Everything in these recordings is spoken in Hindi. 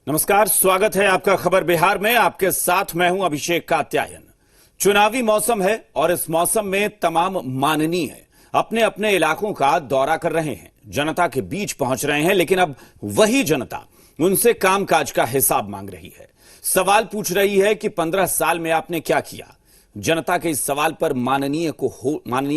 नमस्कार, स्वागत है आपका खबर बिहार में। आपके साथ मैं हूं अभिषेक कात्यायन। चुनावी मौसम है और इस मौसम में तमाम माननीय अपने अपने इलाकों का दौरा कर रहे हैं, जनता के बीच पहुंच रहे हैं। लेकिन अब वही जनता उनसे कामकाज का हिसाब मांग रही है, सवाल पूछ रही है कि 15 साल में आपने क्या किया। जनता के इस सवाल पर माननीय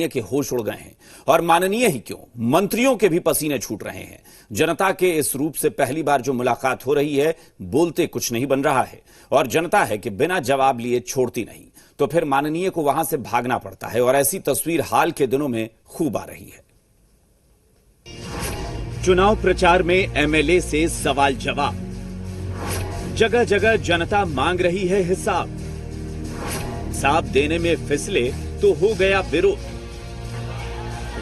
के होश उड़ गए हैं, और माननीय ही क्यों, मंत्रियों के भी पसीने छूट रहे हैं। जनता के इस रूप से पहली बार जो मुलाकात हो रही है, बोलते कुछ नहीं बन रहा है, और जनता है कि बिना जवाब लिए छोड़ती नहीं, तो फिर माननीय को वहां से भागना पड़ता है। और ऐसी तस्वीर हाल के दिनों में खूब आ रही है। चुनाव प्रचार में एमएलए से सवाल जवाब, जगह जगह जनता मांग रही है हिसाब देने में फिसले तो हो गया विरोध।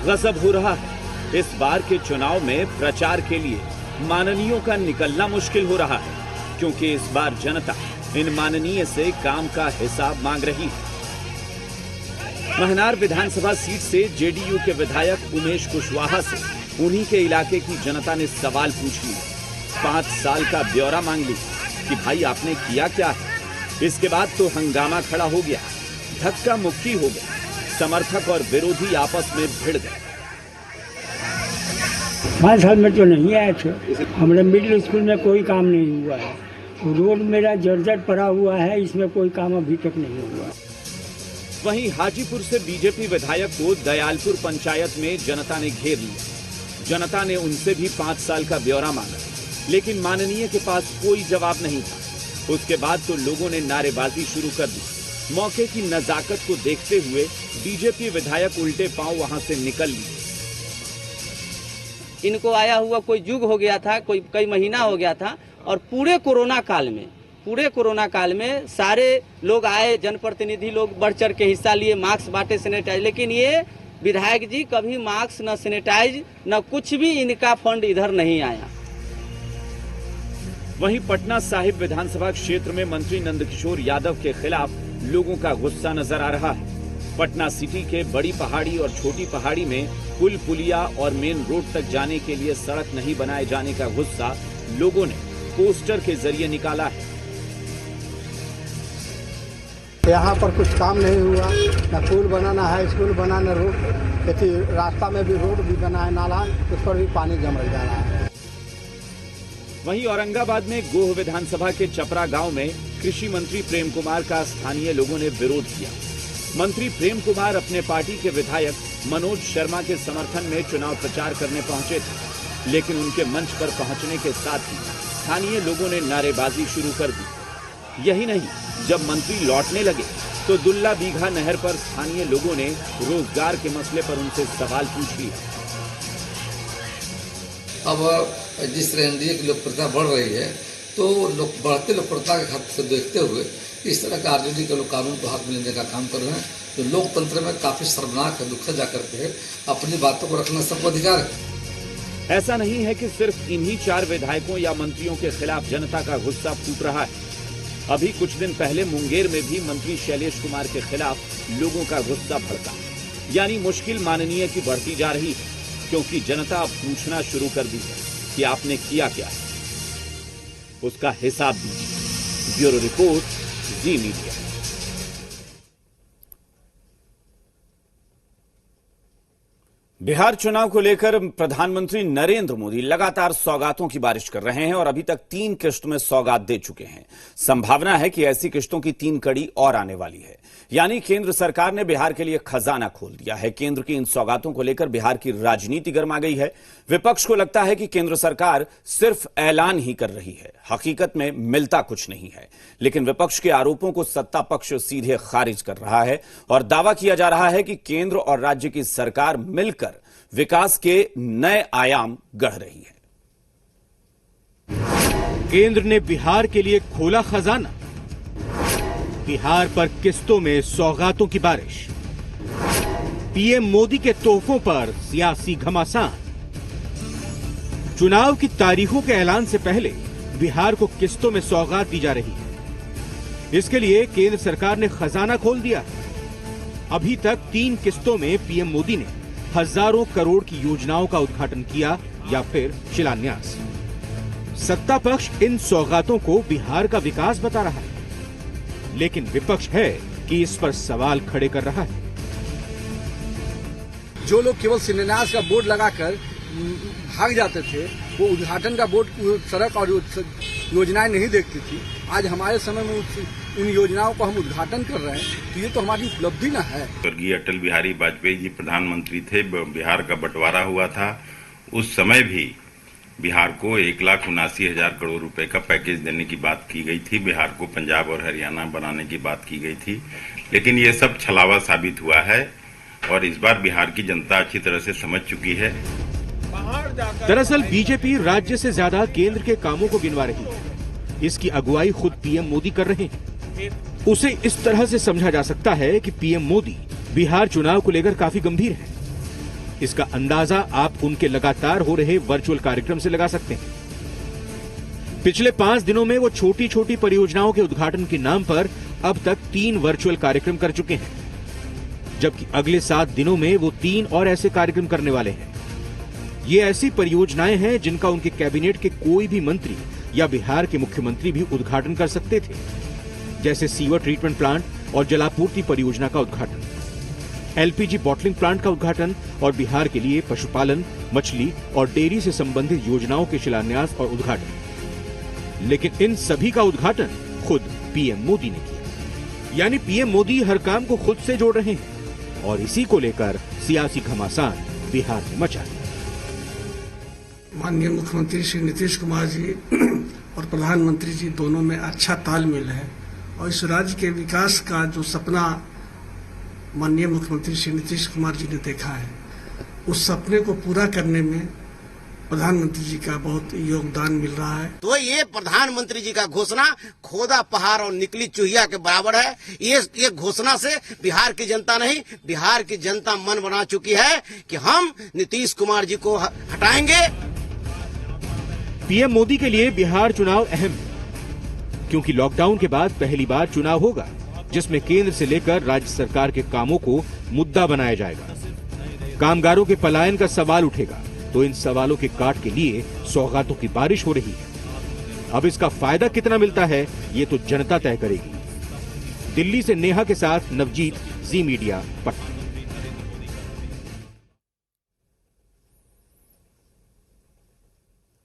गजब हो रहा है, इस बार के चुनाव में प्रचार के लिए माननीयों का निकलना मुश्किल हो रहा है, क्योंकि इस बार जनता इन माननीय से काम का हिसाब मांग रही है। महनार विधानसभा सीट से जेडीयू के विधायक उमेश कुशवाहा से उन्हीं के इलाके की जनता ने सवाल पूछ लिए, 5 साल का ब्यौरा मांग लिया कि भाई आपने किया क्या है। इसके बाद तो हंगामा खड़ा हो गया, धक्का मुक्की हो गई, समर्थक और विरोधी आपस में भिड़ गए। 5 साल में तो नहीं आए थे, हमारे मिडिल स्कूल में कोई काम नहीं हुआ है, रोड मेरा जर्जर पड़ा हुआ है, इसमें कोई काम अभी तक नहीं हुआ। वहीं हाजीपुर से बीजेपी विधायक को दयालपुर पंचायत में जनता ने घेर लिया। जनता ने उनसे भी 5 साल का ब्यौरा मांगा, लेकिन माननीय के पास कोई जवाब नहीं था। उसके बाद तो लोगों ने नारेबाजी शुरू कर दी। मौके की नजाकत को देखते हुए बीजेपी विधायक उल्टे पांव वहां से निकल लिए। इनको आया हुआ कोई युग हो गया था, कोई कई महीना हो गया था, और पूरे कोरोना काल में सारे लोग आए, जनप्रतिनिधि लोग बढ़ चढ़ के हिस्सा लिए, मास्क बांटे, सैनिटाइज। लेकिन ये विधायक जी कभी मास्क न सैनिटाइज न कुछ भी, इनका फंड इधर नहीं आया। वहीं पटना साहिब विधानसभा क्षेत्र में मंत्री नंदकिशोर यादव के खिलाफ लोगों का गुस्सा नजर आ रहा है। पटना सिटी के बड़ी पहाड़ी और छोटी पहाड़ी में पुल पुलिया और मेन रोड तक जाने के लिए सड़क नहीं बनाए जाने का गुस्सा लोगों ने पोस्टर के जरिए निकाला है। यहाँ पर कुछ काम नहीं हुआ, न पुल बनाना है, स्कूल बनाना, रोड, रास्ता में भी रोड भी बना है, नाला, उस पर भी पानी जम जा रहा है। वहीं औरंगाबाद में गोह विधानसभा के चपरा गांव में कृषि मंत्री प्रेम कुमार का स्थानीय लोगों ने विरोध किया। मंत्री प्रेम कुमार अपने पार्टी के विधायक मनोज शर्मा के समर्थन में चुनाव प्रचार करने पहुंचे थे, लेकिन उनके मंच पर पहुंचने के साथ ही स्थानीय लोगों ने नारेबाजी शुरू कर दी। यही नहीं, जब मंत्री लौटने लगे तो दुल्ला बीघा नहर पर स्थानीय लोगों ने रोजगार के मसले पर उनसे सवाल पूछ लिया। अब जिस तरह एनडीए की लोकप्रियता बढ़ रही है, तो बढ़ते लोकप्रियता के खाते से देखते हुए इस तरह का आरजेडी के लोग कानून को हाथ में लेने का काम कर रहे हैं, जो लोकतंत्र में काफी शर्मनाक है, दुखद जाकर के अपनी बातों को रखना सबको अधिकार है। ऐसा नहीं है कि सिर्फ इन्हीं 4 विधायकों या मंत्रियों के खिलाफ जनता का गुस्सा फूट रहा है। अभी कुछ दिन पहले मुंगेर में भी मंत्री शैलेश कुमार के खिलाफ लोगों का गुस्सा भड़का। यानी मुश्किल माननीय की बढ़ती जा रही है, क्योंकि जनता अब पूछना शुरू कर दी है कि आपने किया क्या है, उसका हिसाब दीजिए। ब्यूरो रिपोर्ट, जी मीडिया। बिहार चुनाव को लेकर प्रधानमंत्री नरेंद्र मोदी लगातार सौगातों की बारिश कर रहे हैं, और अभी तक 3 किश्त में सौगात दे चुके हैं। संभावना है कि ऐसी किश्तों की 3 कड़ी और आने वाली है। यानी केंद्र सरकार ने बिहार के लिए खजाना खोल दिया है। केंद्र की इन सौगातों को लेकर बिहार की राजनीति गर्मा गई है। विपक्ष को लगता है कि केंद्र सरकार सिर्फ ऐलान ही कर रही है, हकीकत में मिलता कुछ नहीं है। लेकिन विपक्ष के आरोपों को सत्ता पक्ष सीधे खारिज कर रहा है, और दावा किया जा रहा है कि केंद्र और राज्य की सरकार मिलकर विकास के नए आयाम गढ़ रही है। केंद्र ने बिहार के लिए खोला खजाना, बिहार पर किस्तों में सौगातों की बारिश, पीएम मोदी के तोहफों पर सियासी घमासान। चुनाव की तारीखों के ऐलान से पहले बिहार को किस्तों में सौगात दी जा रही है। इसके लिए केंद्र सरकार ने खजाना खोल दिया है। अभी तक 3 किस्तों में पीएम मोदी ने हजारों करोड़ की योजनाओं का उद्घाटन किया या फिर शिलान्यास। सत्ता पक्ष इन सौगातों को बिहार का विकास बता रहा है, लेकिन विपक्ष है कि इस पर सवाल खड़े कर रहा है। जो लोग केवल शिलान्यास का बोर्ड लगाकर भाग जाते थे, वो उद्घाटन का बोर्ड, सड़क और योजनाएं नहीं देखती थी। आज हमारे समय में उन योजनाओं को हम उद्घाटन कर रहे हैं, तो ये तो हमारी उपलब्धि ना है। स्वर्गीय अटल बिहारी वाजपेयी जी प्रधानमंत्री थे, बिहार का बंटवारा हुआ था। उस समय भी बिहार को 1,79,000 करोड़ रुपए का पैकेज देने की बात की गई थी, बिहार को पंजाब और हरियाणा बनाने की बात की गई थी, लेकिन ये सब छलावा साबित हुआ है और इस बार बिहार की जनता अच्छी तरह से समझ चुकी है। दरअसल बीजेपी राज्य से ज्यादा केंद्र के कामों को गिनवा रही है। इसकी अगुवाई खुद पीएम मोदी कर रहे हैं। उसे इस तरह से समझा जा सकता है कि पीएम मोदी बिहार चुनाव को लेकर काफी गंभीर हैं। इसका अंदाजा आप उनके लगातार हो रहे वर्चुअल कार्यक्रम से लगा सकते हैं। पिछले 5 दिनों में वो छोटी छोटी परियोजनाओं के उद्घाटन के नाम पर अब तक 3 वर्चुअल कार्यक्रम कर चुके हैं, जबकि अगले 7 दिनों में वो 3 और ऐसे कार्यक्रम करने वाले हैं। ये ऐसी परियोजनाएं हैं जिनका उनके कैबिनेट के कोई भी मंत्री या बिहार के मुख्यमंत्री भी उद्घाटन कर सकते थे, जैसे सीवर ट्रीटमेंट प्लांट और जलापूर्ति परियोजना का उद्घाटन, एलपीजी बॉटलिंग प्लांट का उद्घाटन और बिहार के लिए पशुपालन, मछली और डेयरी से संबंधित योजनाओं के शिलान्यास और उद्घाटन। लेकिन इन सभी का उद्घाटन खुद पीएम मोदी ने किया। यानी पीएम मोदी हर काम को खुद से जोड़ रहे हैं और इसी को लेकर सियासी घमासान बिहार में मचा है। माननीय मुख्यमंत्री श्री नीतीश कुमार जी और प्रधानमंत्री जी दोनों में अच्छा तालमेल है और इस राज्य के विकास का जो सपना माननीय मुख्यमंत्री श्री नीतीश कुमार जी ने देखा है, उस सपने को पूरा करने में प्रधानमंत्री जी का बहुत योगदान मिल रहा है। तो ये प्रधानमंत्री जी का घोषणा खोदा पहाड़ और निकली चूहिया के बराबर है। ये घोषणा से बिहार की जनता नहीं, बिहार की जनता मन बना चुकी है कि हम नीतीश कुमार जी को हटाएंगे। पीएम मोदी के लिए बिहार चुनाव अहम है, क्योंकि लॉकडाउन के बाद पहली बार चुनाव होगा जिसमें केंद्र से लेकर राज्य सरकार के कामों को मुद्दा बनाया जाएगा। कामगारों के पलायन का सवाल उठेगा, तो इन सवालों के काट के लिए सौगातों की बारिश हो रही है। अब इसका फायदा कितना मिलता है, ये तो जनता तय करेगी। दिल्ली से नेहा के साथ नवजीत, जी मीडिया, पटना।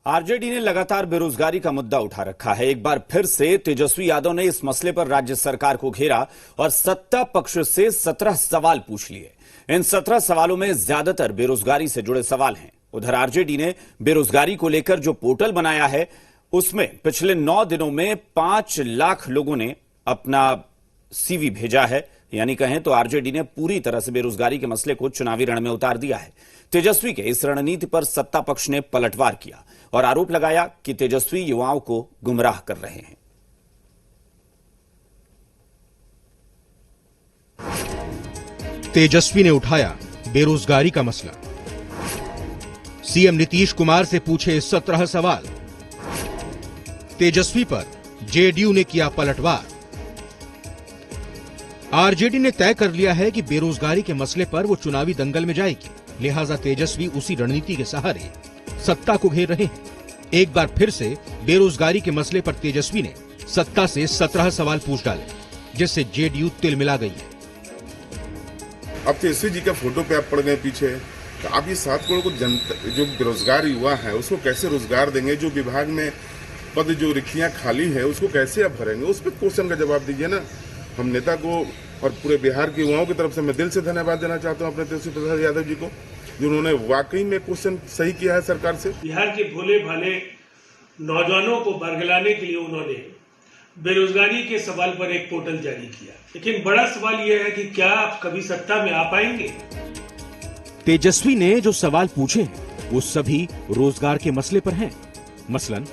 आरजेडी ने लगातार बेरोजगारी का मुद्दा उठा रखा है। एक बार फिर से तेजस्वी यादव ने इस मसले पर राज्य सरकार को घेरा और सत्ता पक्ष से 17 सवाल पूछ लिए। इन 17 सवालों में ज्यादातर बेरोजगारी से जुड़े सवाल हैं। उधर आरजेडी ने बेरोजगारी को लेकर जो पोर्टल बनाया है, उसमें पिछले 9 दिनों में 5 लाख लोगों ने अपना सीवी भेजा है। यानी कहें तो आरजेडी ने पूरी तरह से बेरोजगारी के मसले को चुनावी रण में उतार दिया है। तेजस्वी के इस रणनीति पर सत्ता पक्ष ने पलटवार किया और आरोप लगाया कि तेजस्वी युवाओं को गुमराह कर रहे हैं। तेजस्वी ने उठाया बेरोजगारी का मसला। सीएम नीतीश कुमार से पूछे 17 सवाल। तेजस्वी पर जेडीयू ने किया पलटवार। आरजेडी ने तय कर लिया है कि बेरोजगारी के मसले पर वो चुनावी दंगल में जाएगी, लिहाजा तेजस्वी उसी रणनीति के सहारे सत्ता को घेर रहे हैं। एक बार फिर से बेरोजगारी के मसले पर तेजस्वी ने सत्ता से 17 सवाल पूछ डाले, जिससे जेडीयू तिलमिला गई है। अब तेजस्वी जी का फोटो पे आप पड़ गए पीछे, तो आप ये 7 करोड़ को जो बेरोजगार युवा है उसको कैसे रोजगार देंगे? जो विभाग में पद जो रिक्तियां खाली है उसको कैसे आप भरेंगे? उस पर क्वेश्चन का जवाब दीजिए ना। हम नेता को और पूरे बिहार के युवाओं की तरफ से मैं दिल से धन्यवाद देना चाहता हूं अपने तेजस्वी प्रसाद यादव जी को, जिन्होंने वाकई में क्वेश्चन सही किया है सरकार से। बिहार के भोले भाले नौजवानों को बरगलाने के लिए उन्होंने बेरोजगारी के सवाल पर एक पोर्टल जारी किया, लेकिन बड़ा सवाल यह है कि क्या आप कभी सत्ता में आ पाएंगे? तेजस्वी ने जो सवाल पूछे हैं वो सभी रोजगार के मसले पर हैं। मसलन,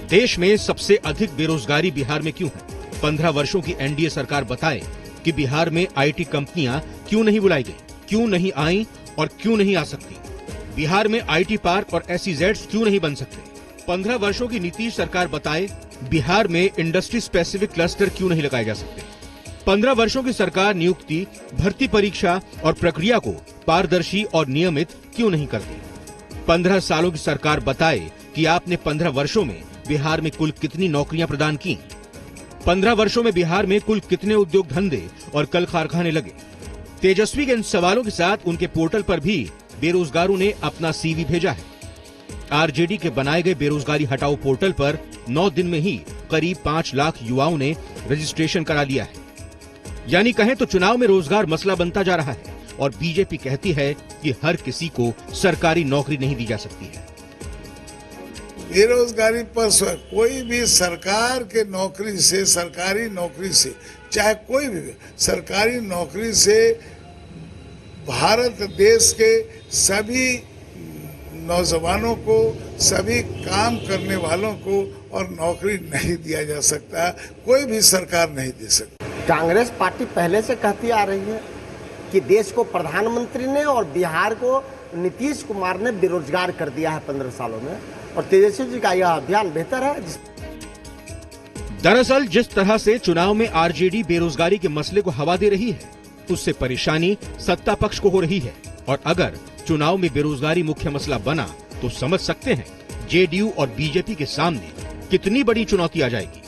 देश में सबसे अधिक बेरोजगारी बिहार में क्यों है? 15 वर्षों की एनडीए सरकार बताए कि बिहार में आईटी कंपनियां क्यों नहीं बुलाई गई, क्यों नहीं आई और क्यों नहीं आ सकती? बिहार में आईटी पार्क और एसईजेड्स क्यों नहीं बन सकते? 15 वर्षों की नीतीश सरकार बताए बिहार में इंडस्ट्री स्पेसिफिक क्लस्टर क्यों नहीं लगाए जा सकते? 15 वर्षों की सरकार नियुक्ति, भर्ती परीक्षा और प्रक्रिया को पारदर्शी और नियमित क्यों नहीं करती? 15 सालों की सरकार बताए कि आपने 15 वर्षों में बिहार में कुल कितनी नौकरियां प्रदान की, 15 वर्षों में बिहार में कुल कितने उद्योग धंधे और कल कारखाने लगे। तेजस्वी के इन सवालों के साथ उनके पोर्टल पर भी बेरोजगारों ने अपना सीवी भेजा है। आरजेडी के बनाए गए बेरोजगारी हटाओ पोर्टल पर 9 दिन में ही करीब 5 लाख युवाओं ने रजिस्ट्रेशन करा लिया है। यानी कहें तो चुनाव में रोजगार मसला बनता जा रहा है और बीजेपी कहती है कि हर किसी को सरकारी नौकरी नहीं दी जा सकती है। बेरोजगारी पर कोई भी सरकार के नौकरी से, सरकारी नौकरी से, चाहे कोई भी सरकारी नौकरी से भारत देश के सभी नौजवानों को, सभी काम करने वालों को और नौकरी नहीं दिया जा सकता, कोई भी सरकार नहीं दे सकती। कांग्रेस पार्टी पहले से कहती आ रही है कि देश को प्रधानमंत्री ने और बिहार को नीतीश कुमार ने बेरोजगार कर दिया है 15 सालों में, और तेजस्वी जी का यह अभियान बेहतर है। दरअसल जिस तरह से चुनाव में आरजेडी बेरोजगारी के मसले को हवा दे रही है, उससे परेशानी सत्ता पक्ष को हो रही है। और अगर चुनाव में बेरोजगारी मुख्य मसला बना तो समझ सकते हैं जेडीयू और बीजेपी के सामने कितनी बड़ी चुनौती आ जाएगी।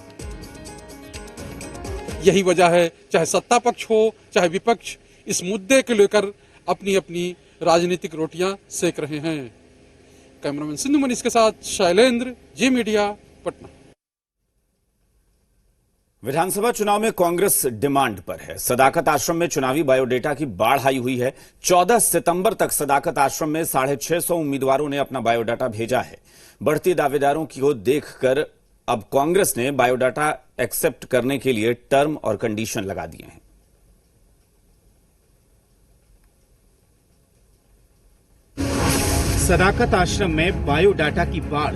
यही वजह है, चाहे सत्ता पक्ष हो चाहे विपक्ष, इस मुद्दे को लेकर अपनी अपनी राजनीतिक रोटियां सेक रहे हैं। कैमरामैन सिंधु मनीष के साथ शैलेंद्र, जी मीडिया, पटना। विधानसभा चुनाव में कांग्रेस डिमांड पर है। सदाकत आश्रम में चुनावी बायोडेटा की बाढ़ आई हुई है। 14 सितंबर तक सदाकत आश्रम में 650 उम्मीदवारों ने अपना बायोडाटा भेजा है। बढ़ती दावेदारों को देखकर अब कांग्रेस ने बायोडाटा एक्सेप्ट करने के लिए टर्म और कंडीशन लगा दिए हैं। सदाकत आश्रम में बायोडाटा की बाढ़,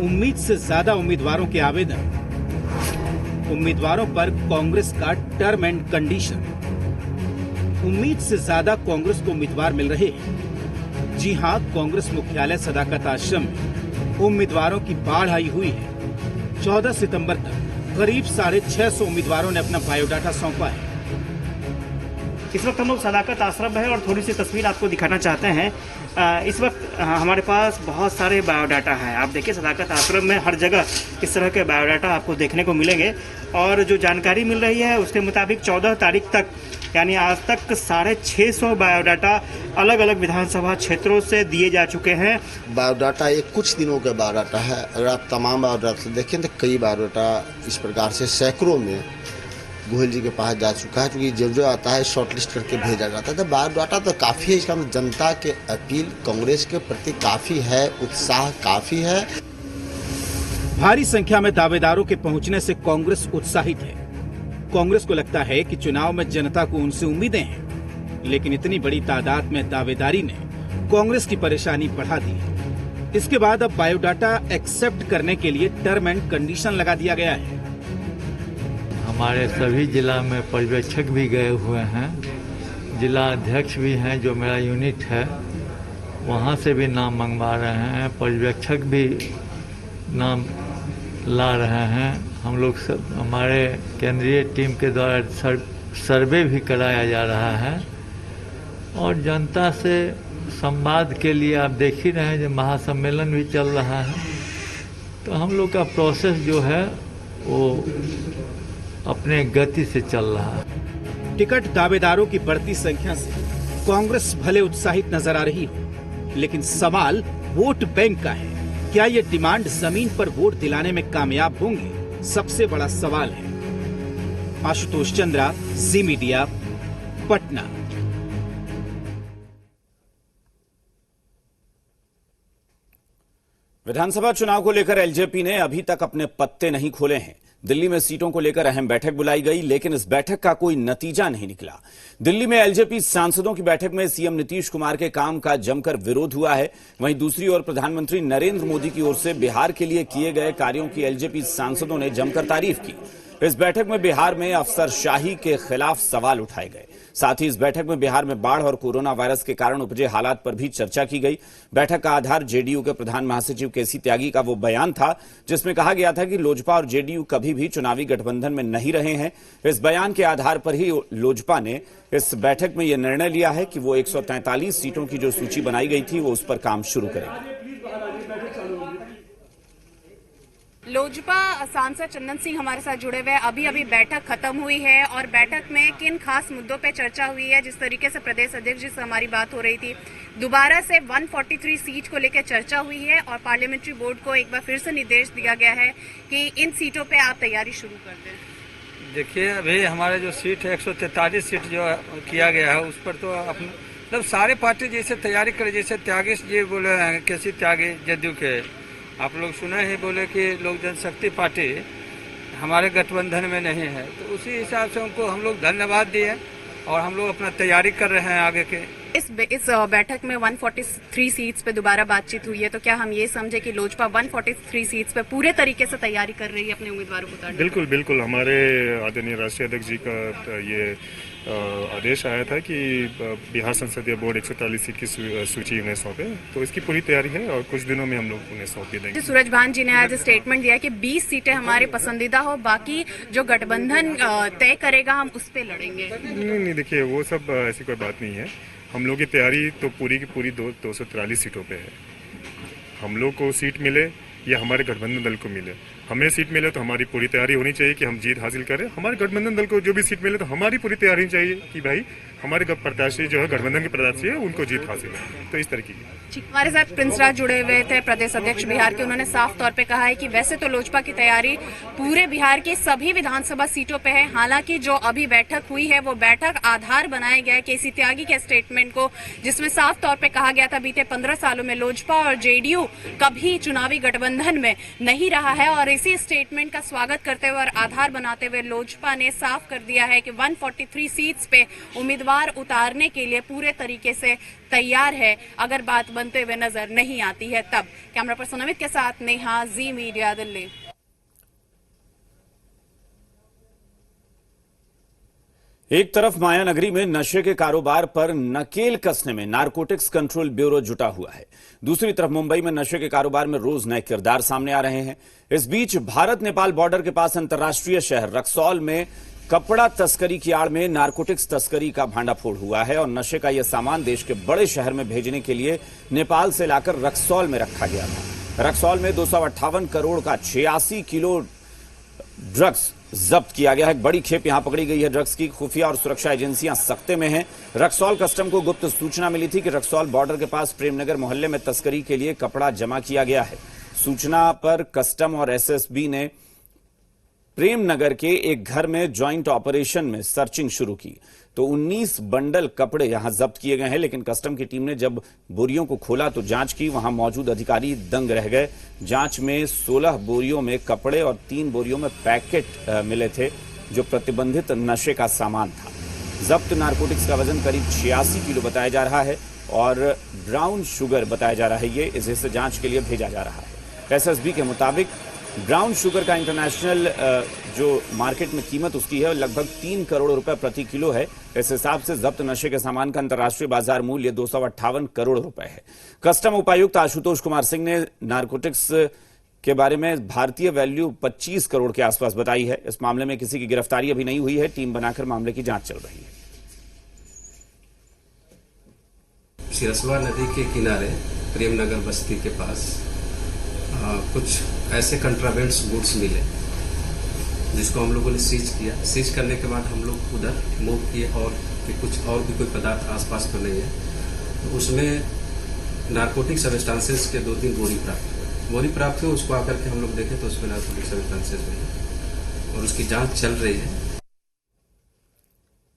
उम्मीद से ज्यादा उम्मीदवारों के आवेदन, उम्मीदवारों पर कांग्रेस का टर्म एंड कंडीशन। उम्मीद से ज्यादा कांग्रेस को उम्मीदवार मिल रहे हैं। जी हां, कांग्रेस मुख्यालय सदाकत आश्रम में उम्मीदवारों की बाढ़ आई हुई है। 14 सितंबर तक करीब 650 उम्मीदवारों ने अपना बायोडाटा सौंपा है। इस वक्त हम लोग सदाकत आश्रम है और थोड़ी सी तस्वीर आपको दिखाना चाहते हैं। इस वक्त हमारे पास बहुत सारे बायोडाटा हैं। आप देखिए सदाकत आश्रम में हर जगह इस तरह के बायोडाटा आपको देखने को मिलेंगे और जो जानकारी मिल रही है उसके मुताबिक 14 तारीख तक यानी आज तक 650 बायोडाटा अलग अलग विधानसभा क्षेत्रों से दिए जा चुके हैं। बायोडाटा ये कुछ दिनों का बायोडाटा है। अगर आप तमाम बायोडाटा देखें तो कई बायोडाटा इस प्रकार से सैकड़ों में गोयल जी के पास जा चुका है, क्योंकि जो आता है शॉर्टलिस्ट करके भेजा जाता है। तो बायोडाटा तो काफ़ी है। इसका जनता के अपील कांग्रेस के प्रति काफ़ी है, उत्साह काफ़ी है। भारी संख्या में दावेदारों के पहुंचने से कांग्रेस उत्साहित है। कांग्रेस को लगता है कि चुनाव में जनता को उनसे उम्मीदें हैं, लेकिन इतनी बड़ी तादाद में दावेदारी ने कांग्रेस की परेशानी बढ़ा दी है। इसके बाद अब बायोडाटा एक्सेप्ट करने के लिए टर्म एंड कंडीशन लगा दिया गया है। हमारे सभी जिला में पर्यवेक्षक भी गए हुए हैं, जिला अध्यक्ष भी हैं, जो मेरा यूनिट है वहाँ से भी नाम मंगवा रहे हैं, पर्यवेक्षक भी नाम ला रहे हैं। हम लोग सब हमारे केंद्रीय टीम के द्वारा सर्वे भी कराया जा रहा है और जनता से संवाद के लिए आप देख ही रहे हैं जो महासम्मेलन भी चल रहा है। तो हम लोग का प्रोसेस जो है वो अपने गति से चल रहा है। टिकट दावेदारों की बढ़ती संख्या से कांग्रेस भले उत्साहित नजर आ रही हो, लेकिन सवाल वोट बैंक का है। क्या ये डिमांड जमीन पर वोट दिलाने में कामयाब होंगे, सबसे बड़ा सवाल है। आशुतोष चंद्रा, जी मीडिया, पटना। विधानसभा चुनाव को लेकर एलजेपी ने अभी तक अपने पत्ते नहीं खोले हैं। दिल्ली में सीटों को लेकर अहम बैठक बुलाई गई, लेकिन इस बैठक का कोई नतीजा नहीं निकला। दिल्ली में एलजेपी सांसदों की बैठक में सीएम नीतीश कुमार के काम का जमकर विरोध हुआ है। वहीं दूसरी ओर प्रधानमंत्री नरेंद्र मोदी की ओर से बिहार के लिए किए गए कार्यों की एलजेपी सांसदों ने जमकर तारीफ की। इस बैठक में बिहार में अफसरशाही के खिलाफ सवाल उठाए गए। साथ ही इस बैठक में बिहार में बाढ़ और कोरोना वायरस के कारण उपजे हालात पर भी चर्चा की गई। बैठक का आधार जेडीयू के प्रधान महासचिव केसी त्यागी का वो बयान था जिसमें कहा गया था कि लोजपा और जेडीयू कभी भी चुनावी गठबंधन में नहीं रहे हैं। इस बयान के आधार पर ही लोजपा ने इस बैठक में यह निर्णय लिया है कि वो 143 सीटों की जो सूची बनाई गई थी वो उस पर काम शुरू करेगी। लोजपा सांसद चंदन सिंह हमारे साथ जुड़े हुए हैं। अभी बैठक खत्म हुई है और बैठक में किन खास मुद्दों पे चर्चा हुई है। जिस तरीके से प्रदेश अध्यक्ष जी से हमारी बात हो रही थी, दोबारा से 143 सीट को लेकर चर्चा हुई है और पार्लियामेंट्री बोर्ड को एक बार फिर से निर्देश दिया गया है कि इन सीटों पे आप तैयारी शुरू कर दें। देखिए, अभी हमारे जो सीट है 143 सीट जो किया गया है उस पर तो मतलब सारे पार्टी जैसे तैयारी करे, जैसे त्यागी जी बोले हैं, कैसी त्यागी जदयू के आप लोग सुने ही बोले कि लोक जनशक्ति पार्टी हमारे गठबंधन में नहीं है, तो उसी हिसाब से उनको हम लोग धन्यवाद दिए और हम लोग अपना तैयारी कर रहे हैं आगे के। इस बैठक में 143 सीट्स पे दोबारा बातचीत हुई है, तो क्या हम ये समझे कि लोजपा 143 सीट्स पे पूरे तरीके से तैयारी कर रही है अपने उम्मीदवारों को उतारने? बिल्कुल बिल्कुल, हमारे आदरणीय राष्ट्रीय अध्यक्ष जी का ये आदेश आया था कि बिहार संसदीय बोर्ड 143 सीट की सूची उन्हें सौंपे, तो इसकी पूरी तैयारी है और कुछ दिनों में हम लोग उन्हें सौंप देंगे। सूरजभान जी ने आज स्टेटमेंट दिया कि 20 सीटें हमारे पसंदीदा हो, बाकी जो गठबंधन तय करेगा हम उस पे लड़ेंगे। नहीं, देखिए वो सब ऐसी कोई बात नहीं है। हम लोग की तैयारी तो पूरी की पूरी 243 सीटों पे है। हम लोग को सीट मिले या हमारे गठबंधन दल को मिले, हमें सीट मिले तो हमारी पूरी तैयारी होनी चाहिए कि हम जीत हासिल करें। हमारे गठबंधन दल को जो भी सीट मिले तो हमारी पूरी तैयारी होनी चाहिए कि भाई हमारे प्रत्याशी जो है गठबंधन के प्रत्याशी है उनको जीत हासिल है। तो इस तरीके की हमारे साथ प्रिंस राज जुड़े हुए थे, प्रदेश अध्यक्ष बिहार के। उन्होंने साफ तौर पे कहा है कि वैसे तो लोजपा की तैयारी पूरे बिहार की सभी विधानसभा सीटों पे है, हालांकि जो अभी बैठक हुई है वो बैठक आधार बनाया गया है केसी त्यागी के स्टेटमेंट को, जिसमें साफ तौर पे कहा गया था बीते 15 सालों में लोजपा और जेडीयू कभी चुनावी गठबंधन में नहीं रहा है। और इसी स्टेटमेंट का स्वागत करते हुए और आधार बनाते हुए लोजपा ने साफ कर दिया है कि 143 सीट्स पे उम्मीदवार उतारने के लिए पूरे तरीके से तैयार है, अगर बात बनते हुए नजर नहीं आती है तब। कैमरा पर्सन अमित के साथ नेहा, जी मीडिया, दिल्ली। एक तरफ माया नगरी में नशे के कारोबार पर नकेल कसने में नारकोटिक्स कंट्रोल ब्यूरो जुटा हुआ है, दूसरी तरफ मुंबई में नशे के कारोबार में रोज नए किरदार सामने आ रहे हैं। इस बीच भारत नेपाल बॉर्डर के पास अंतर्राष्ट्रीय शहर रक्सौल में कपड़ा तस्करी की आड़ में नारकोटिक्स तस्करी का भांडाफोड़ हुआ है और नशे का यह सामान देश के बड़े शहर में भेजने के लिए नेपाल से लाकर रक्सौल में रखा गया था। रक्सौल में 258 करोड़ का 86 किलो ड्रग्स जब्त किया गया है। बड़ी खेप यहां पकड़ी गई है ड्रग्स की। खुफिया और सुरक्षा एजेंसियां सख्ते में हैं। रक्सौल कस्टम को गुप्त सूचना मिली थी कि रक्सौल बॉर्डर के पास प्रेमनगर मोहल्ले में तस्करी के लिए कपड़ा जमा किया गया है। सूचना पर कस्टम और एसएसबी ने प्रेमनगर के एक घर में ज्वाइंट ऑपरेशन में सर्चिंग शुरू की तो 19 बंडल कपड़े यहां जब्त किए गए हैं, लेकिन कस्टम की टीम ने जब बोरियों को खोला तो जांच की, वहां मौजूद अधिकारी दंग रह गए। जांच में 16 बोरियों में कपड़े और 3 बोरियों में पैकेट मिले थे जो प्रतिबंधित नशे का सामान था। जब्त नारकोटिक्स का वजन करीब 86 किलो बताया जा रहा है और ब्राउन शुगर बताया जा रहा है। ये इसे से जांच के लिए भेजा जा रहा है। एसएसबी के मुताबिक ब्राउन शुगर का इंटरनेशनल जो मार्केट में कीमत उसकी है लगभग 3 करोड़ रुपए प्रति किलो है। इस हिसाब से जब्त नशे के सामान का अंतर्राष्ट्रीय बाजार मूल्य 258 करोड़ रुपए है। कस्टम उपायुक्त आशुतोष कुमार सिंह ने नारकोटिक्स के बारे में भारतीय वैल्यू 25 करोड़ के आसपास बताई है। इस मामले में किसी की गिरफ्तारी अभी नहीं हुई है। टीम बनाकर मामले की जांच चल रही है। सिरसवा नदी के किनारे प्रेमनगर बस्ती के पास कुछ ऐसे कंट्राबेंड्स गुड्स मिले जिसको हम लोगों ने सीज किया। सीज करने के बाद हम लोग उधर मूव किए और कि कुछ और भी कोई पदार्थ आसपास तो नहीं है, तो उसमें नारकोटिक सब्सटेंसेस के 2-3 बोरी प्राप्त हुए। उसको आकर के हम लोग देखें तो उसमें नारकोटिक सब्सटेंसेस मिले और उसकी जांच चल रही है।